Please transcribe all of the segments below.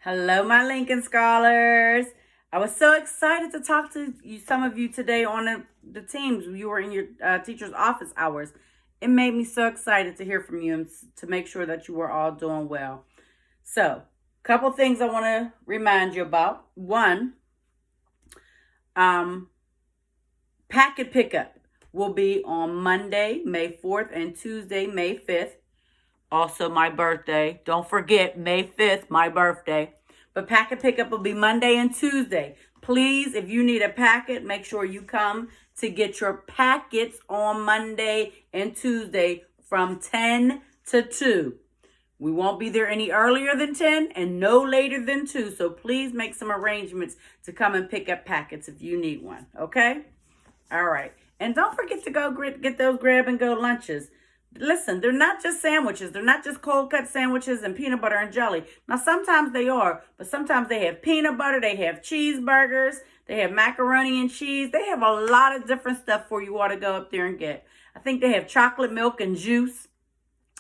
Hello, my Lincoln Scholars. I was so excited to talk to you, some of you today on the teams. You were in your teacher's office hours. It made me so excited to hear from you and to make sure that you were all doing well. So, a couple things I want to remind you about. One, packet pickup will be on Monday, May 4th, and Tuesday, May 5th. Also, my birthday. Don't forget, May 5th, my birthday. But packet pickup will be Monday and Tuesday. Please, if you need a packet, make sure you come to get your packets on Monday and Tuesday from 10 to 2. We won't be there any earlier than 10 and no later than 2. So please make some arrangements to come and pick up packets if you need one. Okay? All right. And don't forget to go get those grab and go lunches. Listen, they're not just sandwiches. They're not just cold cut sandwiches and peanut butter and jelly. Now, sometimes they are, but sometimes they have peanut butter. They have cheeseburgers. They have macaroni and cheese. They have a lot of different stuff for you all to go up there and get. I think they have chocolate milk and juice.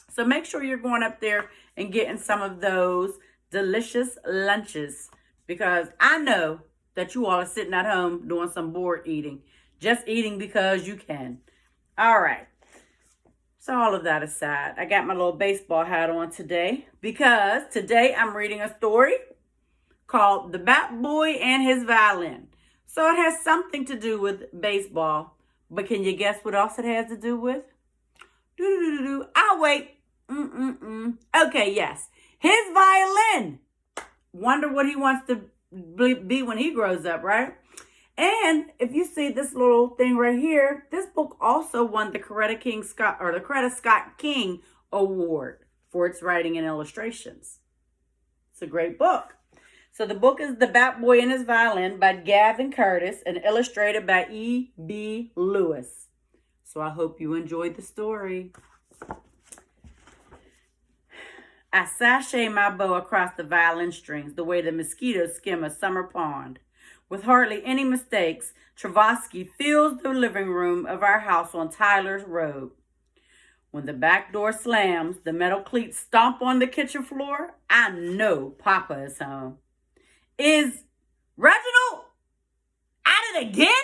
So make sure you're going up there and getting some of those delicious lunches, because I know that you all are sitting at home doing some bored eating. Just eating because you can. All right. So all of that aside, I got my little baseball hat on today because today I'm reading a story called The Bat Boy and His Violin. So it has something to do with baseball, but can you guess what else it has to do with? I'll wait. Okay, yes. His violin. Wonder what he wants to be when he grows up, right? And if you see this little thing right here, this book also won the Coretta Scott King Award for its writing and illustrations. It's a great book. So the book is The Bat Boy and His Violin by Gavin Curtis and illustrated by E.B. Lewis. So I hope you enjoyed the story. I sashay my bow across the violin strings the way the mosquitoes skim a summer pond. With hardly any mistakes, Travasky fills the living room of our house on Tyler's Road. When the back door slams, the metal cleats stomp on the kitchen floor, I know Papa is home. Is Reginald at it again?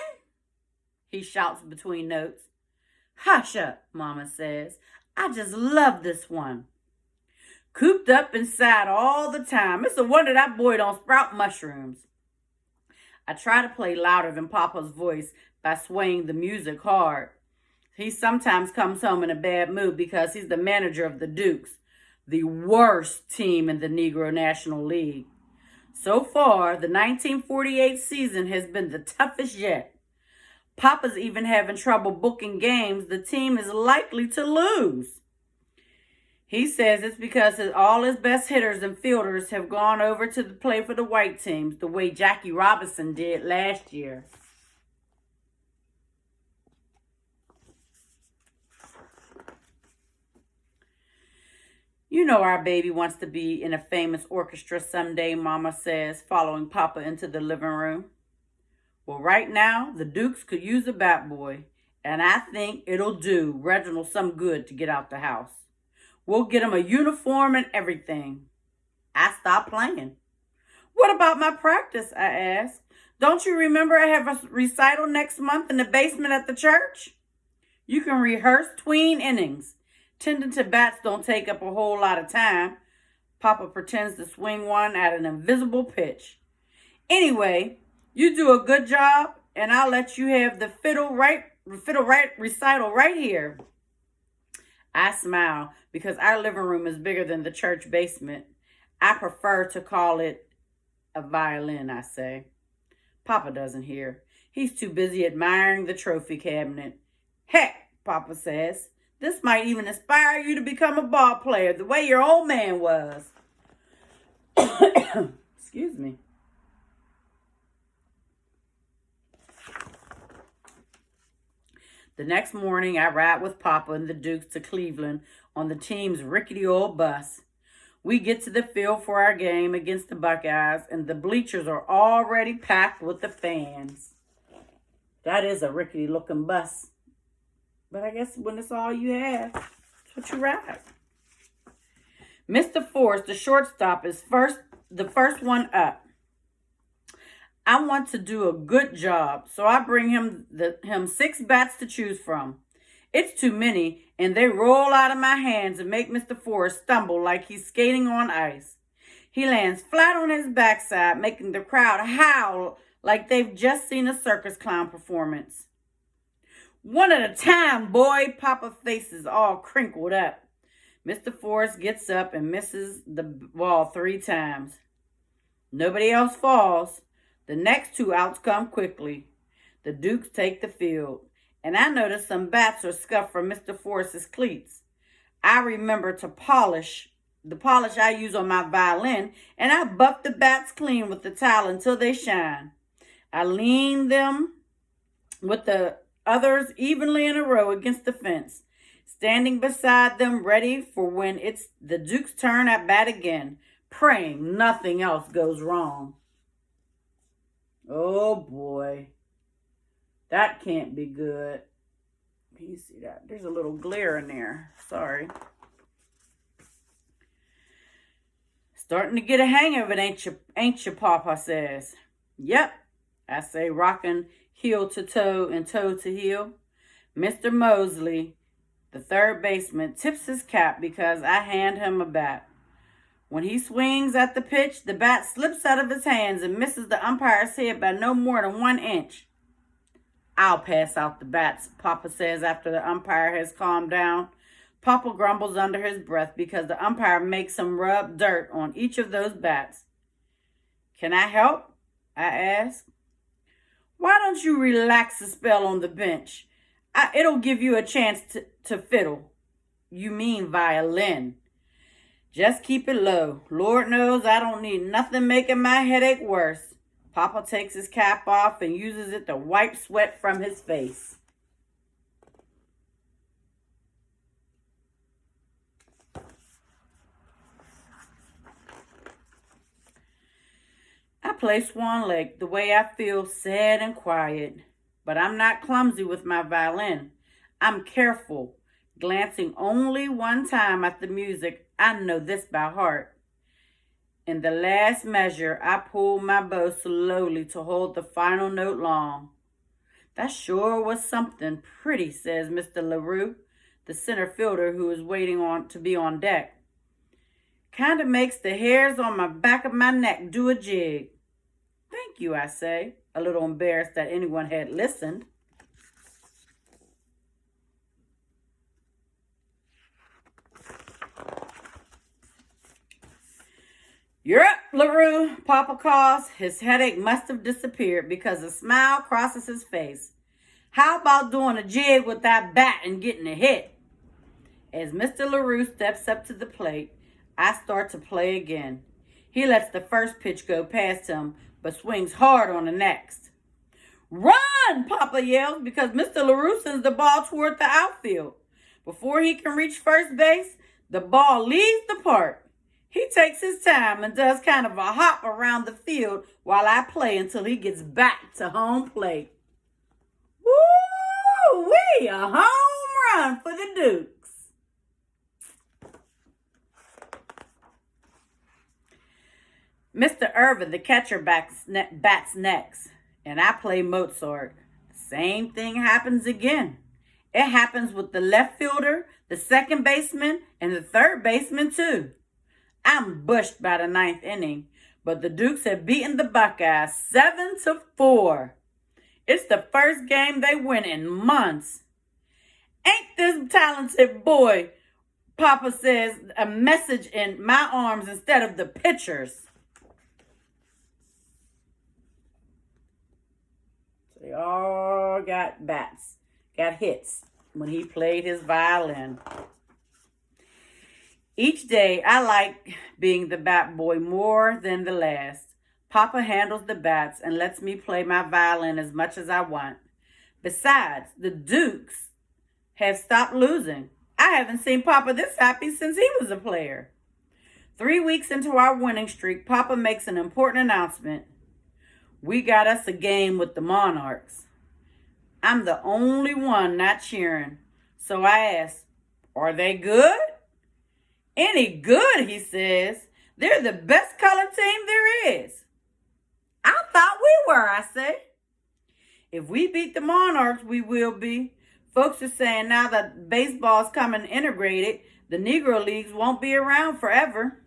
He shouts between notes. Hush up, Mama says. I just love this one. Cooped up inside all the time. It's a wonder that boy don't sprout mushrooms. I try to play louder than Papa's voice by swaying the music hard. He sometimes comes home in a bad mood because he's the manager of the Dukes, the worst team in the Negro National League. So far, the 1948 season has been the toughest yet. Papa's even having trouble booking games the team is likely to lose. He says it's because all his best hitters and fielders have gone over to play for the white teams, the way Jackie Robinson did last year. You know our baby wants to be in a famous orchestra someday, Mama says, following Papa into the living room. Well, right now, the Dukes could use a bat boy, and I think it'll do Reginald some good to get out the house. We'll get him a uniform and everything. I stopped playing. What about my practice? I asked. Don't you remember I have a recital next month in the basement at the church? You can rehearse tween innings. Tending to bats don't take up a whole lot of time. Papa pretends to swing one at an invisible pitch. Anyway, you do a good job, and I'll let you have the fiddle right recital right here. I smile because our living room is bigger than the church basement. I prefer to call it a violin, I say. Papa doesn't hear. He's too busy admiring the trophy cabinet. Heck, Papa says, this might even inspire you to become a ball player the way your old man was. Excuse me. The next morning, I ride with Papa and the Dukes to Cleveland on the team's rickety old bus. We get to the field for our game against the Buckeyes, and the bleachers are already packed with the fans. That is a rickety-looking bus. But I guess when it's all you have, that's what you ride. Mr. Forrest, the shortstop, is first the first one up. I want to do a good job, so I bring him 6 bats to choose from. It's too many, and they roll out of my hands and make Mr. Forrest stumble like he's skating on ice. He lands flat on his backside, making the crowd howl like they've just seen a circus clown performance. One at a time, boy. Papa's face is all crinkled up. Mr. Forrest gets up and misses the ball 3 times. Nobody else falls. The next 2 outs come quickly. The Dukes take the field, and I notice some bats are scuffed from Mr. Forrest's cleats. I remember to polish the polish I use on my violin, and I buff the bats clean with the towel until they shine. I lean them with the others evenly in a row against the fence, standing beside them ready for when it's the Duke's turn at bat again, praying nothing else goes wrong. Oh boy, that can't be good. Can you see that? There's a little glare in there. Sorry. Starting to get a hang of it, ain't you, Papa says. Yep, I say, rocking heel to toe and toe to heel. Mr. Mosley, the third baseman, tips his cap because I hand him a bat. When he swings at the pitch, the bat slips out of his hands and misses the umpire's head by no more than 1 inch. I'll pass out the bats, Papa says after the umpire has calmed down. Papa grumbles under his breath because the umpire makes him rub dirt on each of those bats. Can I help? I ask. Why don't you relax a spell on the bench? It'll give you a chance to fiddle. You mean violin. Just keep it low. Lord knows I don't need nothing making my headache worse. Papa takes his cap off and uses it to wipe sweat from his face. I play Swan Lake the way I feel, sad and quiet. But I'm not clumsy with my violin. I'm careful, glancing only one time at the music. I know this by heart. In the last measure, I pulled my bow slowly to hold the final note long. That sure was something pretty, says Mr. LaRue, the center fielder who is waiting to be on deck. Kinda makes the hairs on my back of my neck do a jig. Thank you, I say, a little embarrassed that anyone had listened. You're up, LaRue, Papa calls. His headache must have disappeared because a smile crosses his face. How about doing a jig with that bat and getting a hit? As Mr. LaRue steps up to the plate, I start to play again. He lets the first pitch go past him, but swings hard on the next. Run, Papa yells, because Mr. LaRue sends the ball toward the outfield. Before he can reach first base, the ball leaves the park. He takes his time and does kind of a hop around the field while I play until he gets back to home plate. Woo-wee, a home run for the Dukes. Mr. Irvin, the catcher, bats next, and I play Mozart. Same thing happens again. It happens with the left fielder, the second baseman, and the third baseman too. I'm bushed by the 9th inning, but the Dukes have beaten the Buckeyes 7-4. It's the first game they win in months. Ain't this talented boy? Papa says, a message in my arms instead of the pitcher's. They all got bats, got hits when he played his violin. Each day, I like being the bat boy more than the last. Papa handles the bats and lets me play my violin as much as I want. Besides, the Dukes have stopped losing. I haven't seen Papa this happy since he was a player. 3 weeks into our winning streak, Papa makes an important announcement. We got us a game with the Monarchs. I'm the only one not cheering. So I ask, are they good? Any good, he says. They're the best color team I say. If we beat the Monarchs, we will be. Folks are saying now that baseball's coming integrated, the Negro Leagues won't be around forever.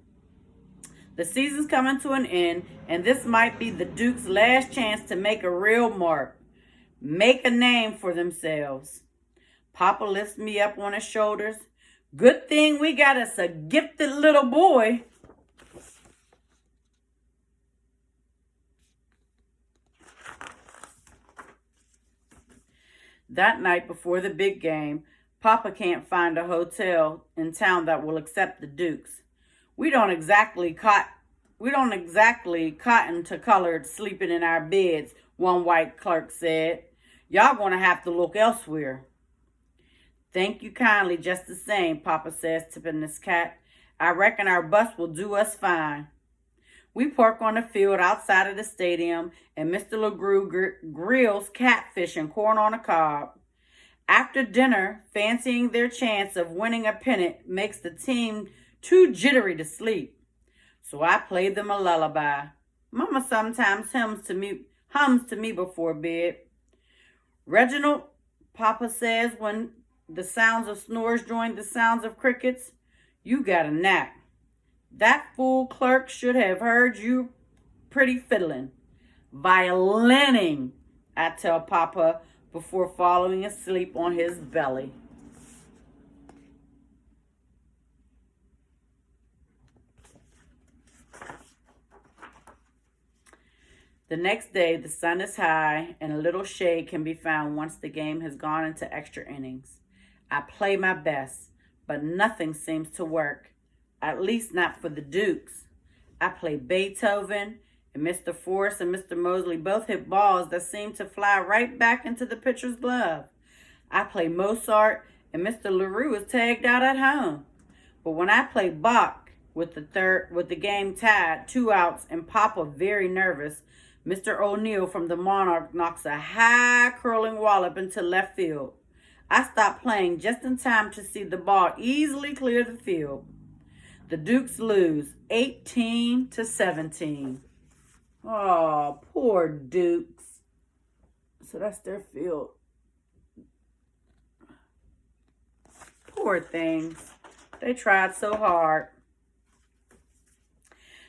The season's coming to an end, and this might be the Dukes' last chance to make a real mark. Make a name for themselves. Papa lifts me up on his shoulders. Good thing we got us a gifted little boy. That night before the big game, Papa can't find a hotel in town that will accept the Dukes. We don't exactly cotton to colored sleeping in our beds, one white clerk said. Y'all gonna have to look elsewhere. Thank you kindly just the same, Papa says, tipping his cap. I reckon our bus will do us fine. We park on the field outside of the stadium, and Mr. LeGrew grills catfish and corn on the cob. After dinner, fancying their chance of winning a pennant makes the team too jittery to sleep. So I play them a lullaby. Mama sometimes hums to me before bed. Reginald, Papa says when the sounds of snores join the sounds of crickets, you got a knack. That fool clerk should have heard you pretty fiddling. Violining, I tell Papa before falling asleep on his belly. The next day, the sun is high and a little shade can be found once the game has gone into extra innings. I play my best, but nothing seems to work, at least not for the Dukes. I play Beethoven, and Mr. Forrest and Mr. Mosley both hit balls that seem to fly right back into the pitcher's glove. I play Mozart, and Mr. LaRue is tagged out at home. But when I play Bach with the game tied, 2 outs, and Papa very nervous, Mr. O'Neill from the Monarch knocks a high curling wallop into left field. I stop playing just in time to see the ball easily clear the field. The Dukes lose 18-17. Oh, poor Dukes. So that's their field. Poor things. They tried so hard.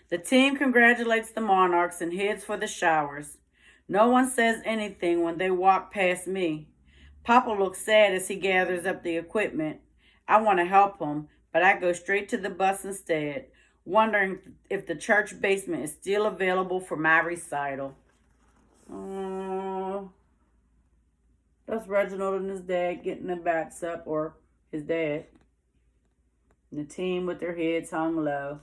The team congratulates the Monarchs and heads for the showers. No one says anything when they walk past me. Papa looks sad as he gathers up the equipment. I want to help him, but I go straight to the bus instead, wondering if the church basement is still available for my recital. That's Reginald and his dad getting the bats up, or his dad. And the team with their heads hung low.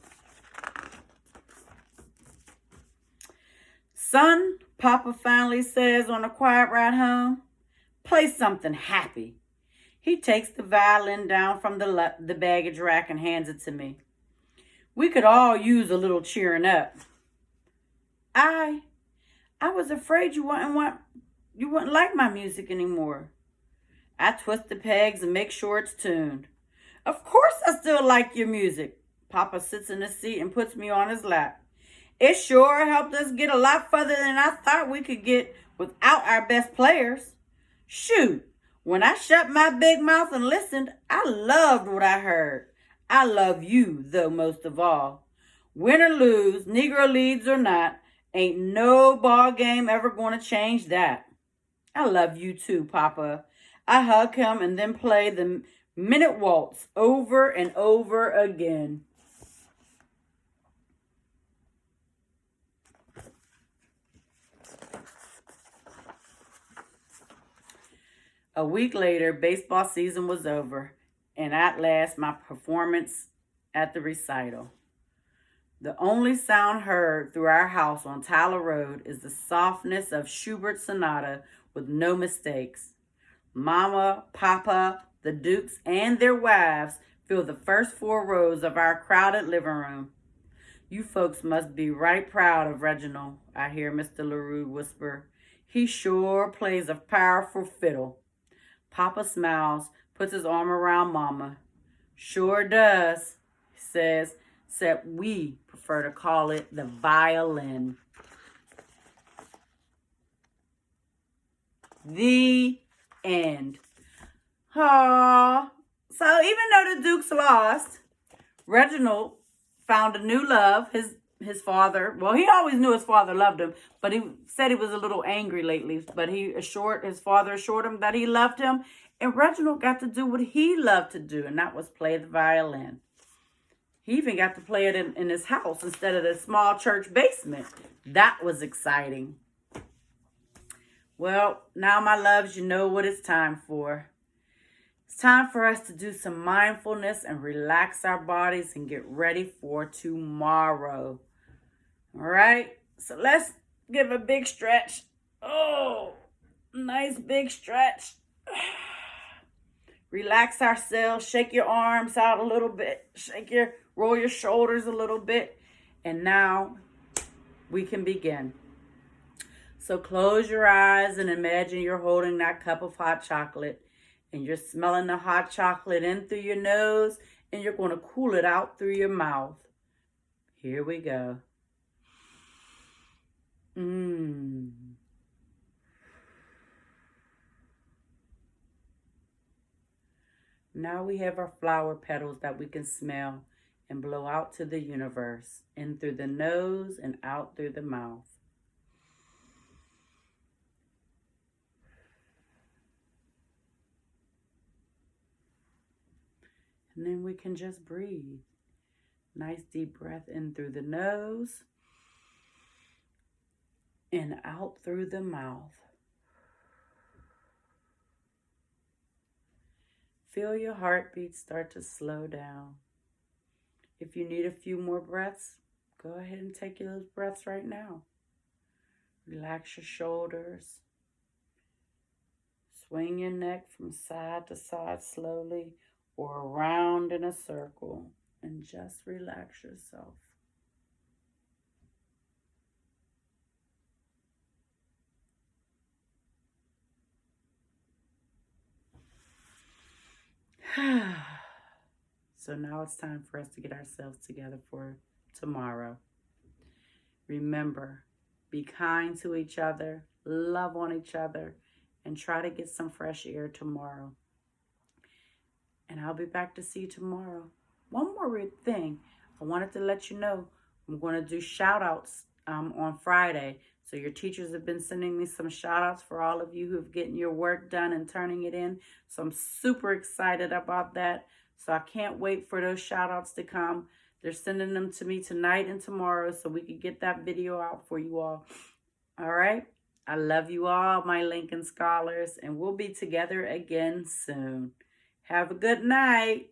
Son, Papa finally says on a quiet ride home, play something happy. He takes the violin down from the baggage rack and hands it to me. We could all use a little cheering up. I was afraid you wouldn't like my music anymore. I twist the pegs and make sure it's tuned. Of course I still like your music. Papa sits in the seat and puts me on his lap. It sure helped us get a lot further than I thought we could get without our best players. Shoot, when I shut my big mouth and listened, I loved what I heard. I love you, though, most of all. Win or lose, Negro Leagues or not, ain't no ball game ever going to change that. I love you too, Papa. I hug him and then play the minute waltz over and over again. A week later, baseball season was over, and at last my performance at the recital. The only sound heard through our house on Tyler Road is the softness of Schubert's sonata with no mistakes. Mama, Papa, the Dukes, and their wives fill the first 4 rows of our crowded living room. You folks must be right proud of Reginald, I hear Mr. LaRue whisper. He sure plays a powerful fiddle. Papa smiles, puts his arm around Mama. Sure does, he says, except we prefer to call it the violin. The end. Aww. So even though the Dukes lost, Reginald found a new love. His father, well, he always knew his father loved him, but he said he was a little angry lately. But his father assured him that he loved him, and Reginald got to do what he loved to do, and that was play the violin. He even got to play it in his house instead of the small church basement. That was exciting. Well, now, my loves, you know what it's time for. It's time for us to do some mindfulness and relax our bodies and get ready for tomorrow. All right? So let's give a big stretch. Oh, nice big stretch. Relax ourselves. Shake your arms out a little bit. Roll your shoulders a little bit. And now we can begin. So close your eyes and imagine you're holding that cup of hot chocolate. And you're smelling the hot chocolate in through your nose. And you're going to cool it out through your mouth. Here we go. Now we have our flower petals that we can smell and blow out to the universe, in through the nose and out through the mouth. And then we can just breathe. Nice deep breath in through the nose and out through the mouth. Feel your heartbeat start to slow down. If you need a few more breaths, go ahead and take those breaths right now. Relax your shoulders. Swing your neck from side to side slowly or around in a circle, and just relax yourself. So now it's time for us to get ourselves together for tomorrow. Remember, be kind to each other, love on each other, and try to get some fresh air tomorrow. And I'll be back to see you tomorrow. One more thing. I wanted to let you know I'm going to do shout outs on Friday. So your teachers have been sending me some shout outs for all of you who have getting your work done and turning it in. So I'm super excited about that. So I can't wait for those shout outs to come. They're sending them to me tonight and tomorrow so we can get that video out for you all. All right. I love you all, my Lincoln Scholars, and we'll be together again soon. Have a good night.